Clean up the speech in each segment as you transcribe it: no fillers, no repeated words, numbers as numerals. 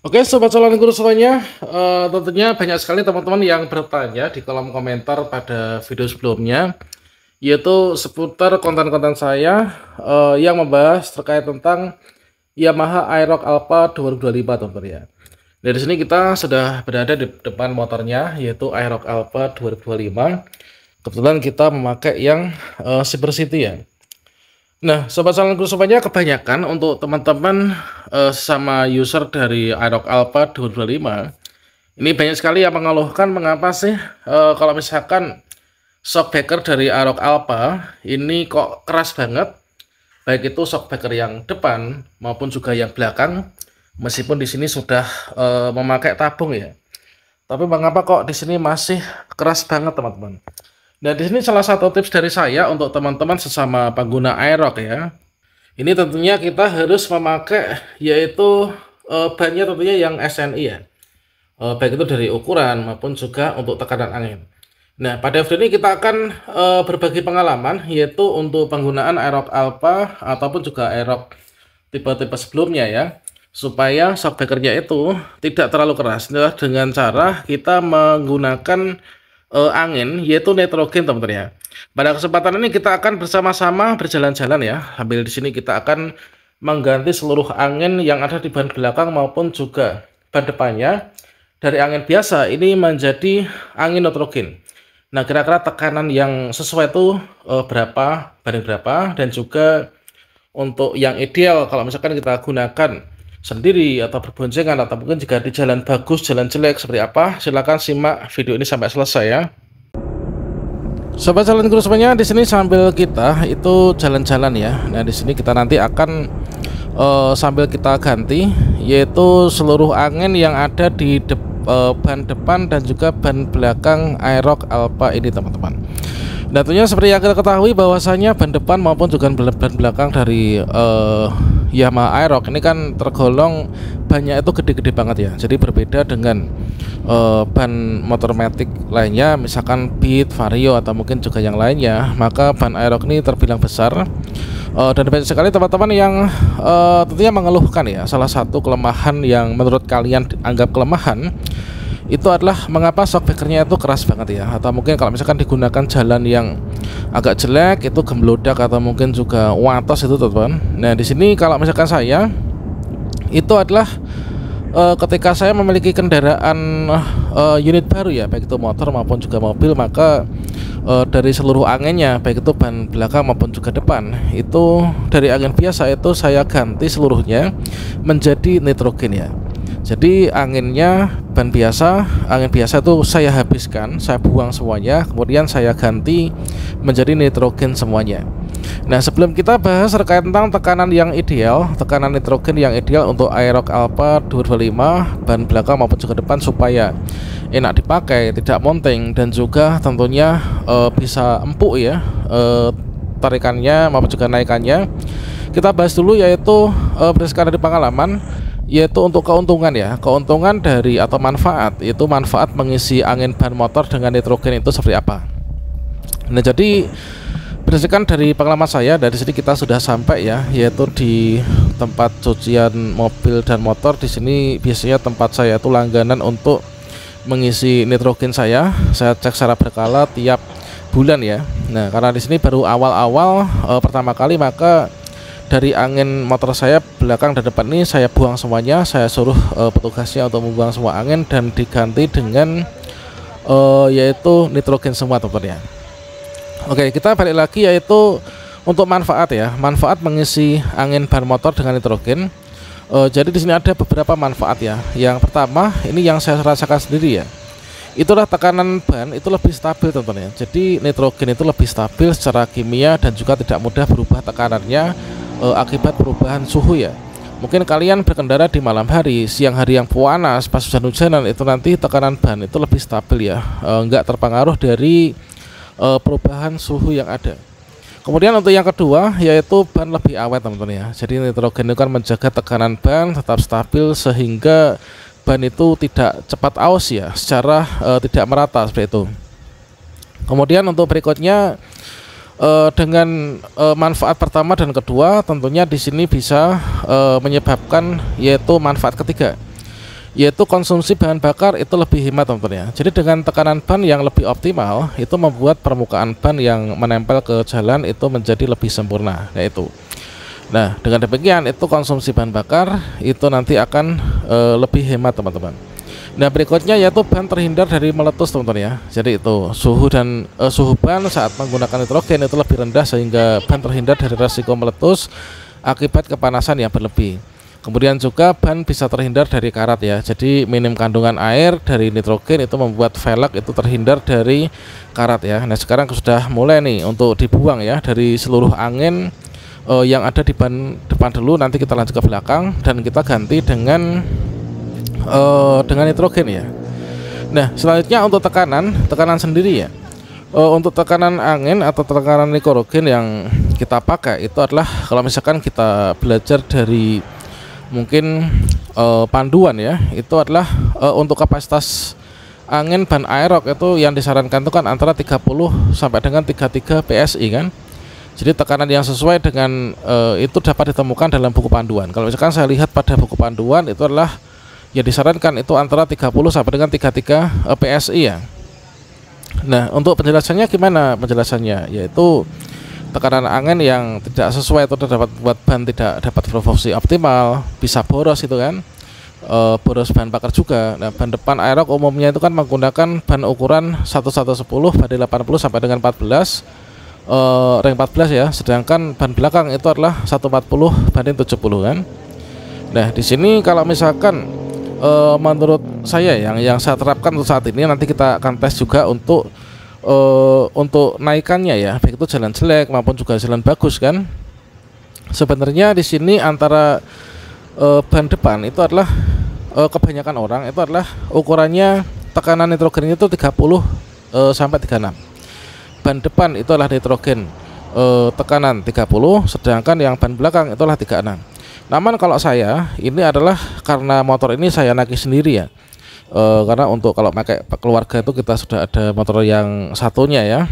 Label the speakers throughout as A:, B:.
A: Oke, sobat calon guru semuanya, tentunya banyak sekali teman-teman yang bertanya di kolom komentar pada video sebelumnya, yaitu seputar konten-konten saya yang membahas terkait tentang Yamaha Aerox Alpha 2025, teman-teman ya. Dari sini kita sudah berada di depan motornya, yaitu Aerox Alpha 2025. Kebetulan kita memakai yang Super City ya. Nah, sobat calon guru semuanya, kebanyakan untuk teman-teman sama user dari Aerox Alpha 2025 ini banyak sekali yang mengeluhkan mengapa sih kalau misalkan shockbreaker dari Aerox Alpha ini kok keras banget, baik itu shockbreaker yang depan maupun juga yang belakang, meskipun di sini sudah memakai tabung ya, tapi mengapa kok di sini masih keras banget, teman-teman. Nah, di sini salah satu tips dari saya untuk teman-teman sesama pengguna Aerox ya. Ini tentunya kita harus memakai yaitu bannya tentunya yang SNI ya. Baik itu dari ukuran maupun juga untuk tekanan angin. Nah, pada video ini kita akan berbagi pengalaman yaitu untuk penggunaan Aerox Alpha ataupun juga Aerox tipe-tipe sebelumnya ya. Supaya shockbreakernya itu tidak terlalu keras dengan cara kita menggunakan angin yaitu nitrogen, teman-teman ya. Pada kesempatan ini kita akan bersama-sama berjalan-jalan ya. Sambil di sini kita akan mengganti seluruh angin yang ada di ban belakang maupun juga ban depannya dari angin biasa ini menjadi angin nitrogen. Nah, kira-kira tekanan yang sesuai itu berapa, banding berapa, dan juga untuk yang ideal kalau misalkan kita gunakan sendiri atau berboncengan atau mungkin jika di jalan bagus, jalan jelek seperti apa, silahkan simak video ini sampai selesai ya. Sobat calon guru semuanya, di sini sambil kita itu jalan-jalan ya. Nah, di sini kita nanti akan sambil kita ganti yaitu seluruh angin yang ada di ban depan dan juga ban belakang Aerox Alpha ini, teman-teman. Dan tentunya seperti yang kita ketahui bahwasanya ban depan maupun juga ban belakang dari Yamaha Aerox ini kan tergolong bannya itu gede-gede banget ya. Jadi berbeda dengan ban motor matic lainnya, misalkan Beat, Vario atau mungkin juga yang lainnya, maka ban Aerox ini terbilang besar. Dan banyak sekali teman-teman yang tentunya mengeluhkan ya, salah satu kelemahan yang menurut kalian anggap kelemahan itu adalah mengapa shockbreakernya itu keras banget ya, atau mungkin kalau misalkan digunakan jalan yang agak jelek itu gemblodak atau mungkin juga watos itu, teman-teman. Nah, di sini kalau misalkan saya itu adalah ketika saya memiliki kendaraan unit baru ya, baik itu motor maupun juga mobil, maka dari seluruh anginnya baik itu ban belakang maupun juga depan itu dari angin biasa itu saya ganti seluruhnya menjadi nitrogen ya. Jadi anginnya ban biasa, angin biasa itu saya habiskan, saya buang semuanya, kemudian saya ganti menjadi nitrogen semuanya. Nah, sebelum kita bahas terkait tentang tekanan yang ideal, tekanan nitrogen yang ideal untuk Aerox Alpha 225 ban belakang maupun juga depan supaya enak dipakai, tidak monteng dan juga tentunya bisa empuk ya tarikannya maupun juga naikannya. Kita bahas dulu yaitu berdasarkan dari pengalaman, yaitu untuk keuntungan ya, keuntungan dari atau manfaat, yaitu manfaat mengisi angin ban motor dengan nitrogen itu seperti apa. Nah, jadi berdasarkan dari pengalaman saya, dari sini kita sudah sampai ya, yaitu di tempat cucian mobil dan motor. Di sini biasanya tempat saya itu langganan untuk mengisi nitrogen saya cek secara berkala tiap bulan ya. Nah, karena di sini baru awal-awal pertama kali, maka dari angin motor saya belakang dan depan ini saya buang semuanya, saya suruh petugasnya untuk membuang semua angin dan diganti dengan yaitu nitrogen semua, teman-teman ya. Oke, kita balik lagi yaitu untuk manfaat ya, manfaat mengisi angin ban motor dengan nitrogen. Jadi di sini ada beberapa manfaat ya. Yang pertama, ini yang saya rasakan sendiri ya, itulah tekanan ban itu lebih stabil, teman-teman ya. Jadi nitrogen itu lebih stabil secara kimia dan juga tidak mudah berubah tekanannya akibat perubahan suhu ya. Mungkin kalian berkendara di malam hari, siang hari yang panas, pas hujan-hujanan, itu nanti tekanan ban itu lebih stabil ya, nggak terpengaruh dari perubahan suhu yang ada. Kemudian untuk yang kedua yaitu ban lebih awet, teman-teman ya. Jadi nitrogen itu kan menjaga tekanan ban tetap stabil sehingga ban itu tidak cepat aus ya, secara tidak merata seperti itu. Kemudian untuk berikutnya dengan manfaat pertama dan kedua tentunya di sini bisa menyebabkan yaitu manfaat ketiga. yaitu konsumsi bahan bakar itu lebih hemat teman-teman ya. Jadi dengan tekanan ban yang lebih optimal itu membuat permukaan ban yang menempel ke jalan itu menjadi lebih sempurna, yaitu. Nah, dengan demikian itu konsumsi bahan bakar itu nanti akan lebih hemat teman-teman. Nah, berikutnya yaitu ban terhindar dari meletus teman-teman ya. Jadi itu suhu ban saat menggunakan nitrogen itu lebih rendah sehingga ban terhindar dari resiko meletus akibat kepanasan yang berlebih. Kemudian juga ban bisa terhindar dari karat ya. Jadi minim kandungan air dari nitrogen itu membuat velg itu terhindar dari karat ya. Nah, sekarang sudah mulai nih untuk dibuang ya dari seluruh angin yang ada di ban depan dulu, nanti kita lanjut ke belakang dan kita ganti dengan nitrogen ya. Nah, selanjutnya untuk tekanan sendiri ya. Untuk tekanan angin atau tekanan nitrogen yang kita pakai itu adalah kalau misalkan kita belajar dari mungkin panduan ya, itu adalah untuk kapasitas angin ban aerok itu yang disarankan itu kan antara 30 sampai dengan 33 PSI kan. Jadi tekanan yang sesuai dengan itu dapat ditemukan dalam buku panduan. Kalau misalkan saya lihat pada buku panduan itu adalah ya disarankan itu antara 30 sampai dengan 33 PSI ya. Nah, untuk penjelasannya gimana penjelasannya? Yaitu tekanan angin yang tidak sesuai itu dapat buat ban tidak dapat berfungsi optimal, bisa boros itu kan, boros bahan bakar juga. Nah, ban depan aerok umumnya itu kan menggunakan ban ukuran 1110 banding 80 sampai dengan 14 ring 14 ya, sedangkan ban belakang itu adalah 140 banding 70 kan. Nah, di sini kalau misalkan menurut saya yang saya terapkan untuk saat ini, nanti kita akan tes juga untuk naikannya ya, baik itu jalan jelek maupun juga jalan bagus kan. Sebenarnya di sini antara ban depan itu adalah kebanyakan orang itu adalah ukurannya tekanan nitrogennya itu 30 sampai 36. Ban depan itu adalah nitrogen tekanan 30, sedangkan yang ban belakang itu adalah 36. Namun kalau saya ini adalah karena motor ini saya naiki sendiri ya. Karena untuk kalau pakai keluarga itu kita sudah ada motor yang satunya ya,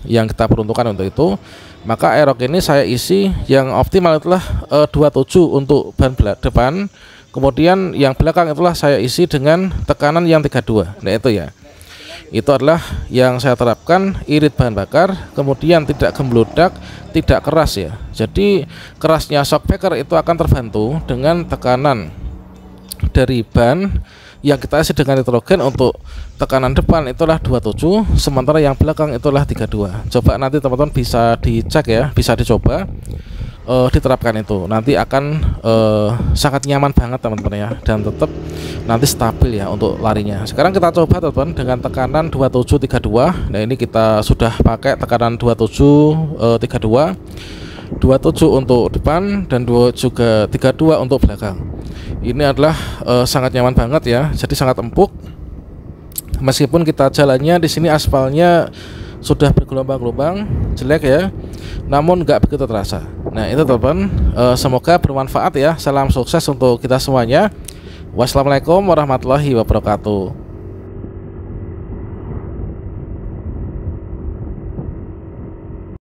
A: yang kita peruntukkan untuk itu, maka aerok ini saya isi yang optimal itulah 27 untuk ban depan, kemudian yang belakang itulah saya isi dengan tekanan yang 32. Nah itu ya, itu adalah yang saya terapkan, irit bahan bakar, kemudian tidak gemblodak, tidak keras ya. Jadi kerasnya shockbreaker itu akan terbantu dengan tekanan dari ban yang kita isi dengan nitrogen. Untuk tekanan depan itulah 27, sementara yang belakang itulah 32. Coba nanti teman-teman bisa dicek ya, bisa dicoba diterapkan itu, nanti akan sangat nyaman banget teman-teman ya, dan tetap nanti stabil ya untuk larinya. Sekarang kita coba teman-teman dengan tekanan 2732. Nah ini kita sudah pakai tekanan 2732 untuk depan dan juga 32 untuk belakang. Ini adalah sangat nyaman banget ya, jadi sangat empuk. Meskipun kita jalannya di sini aspalnya sudah bergelombang-gelombang jelek ya, namun nggak begitu terasa. Nah itu teman-teman, semoga bermanfaat ya. Salam sukses untuk kita semuanya. Wassalamualaikum warahmatullahi wabarakatuh.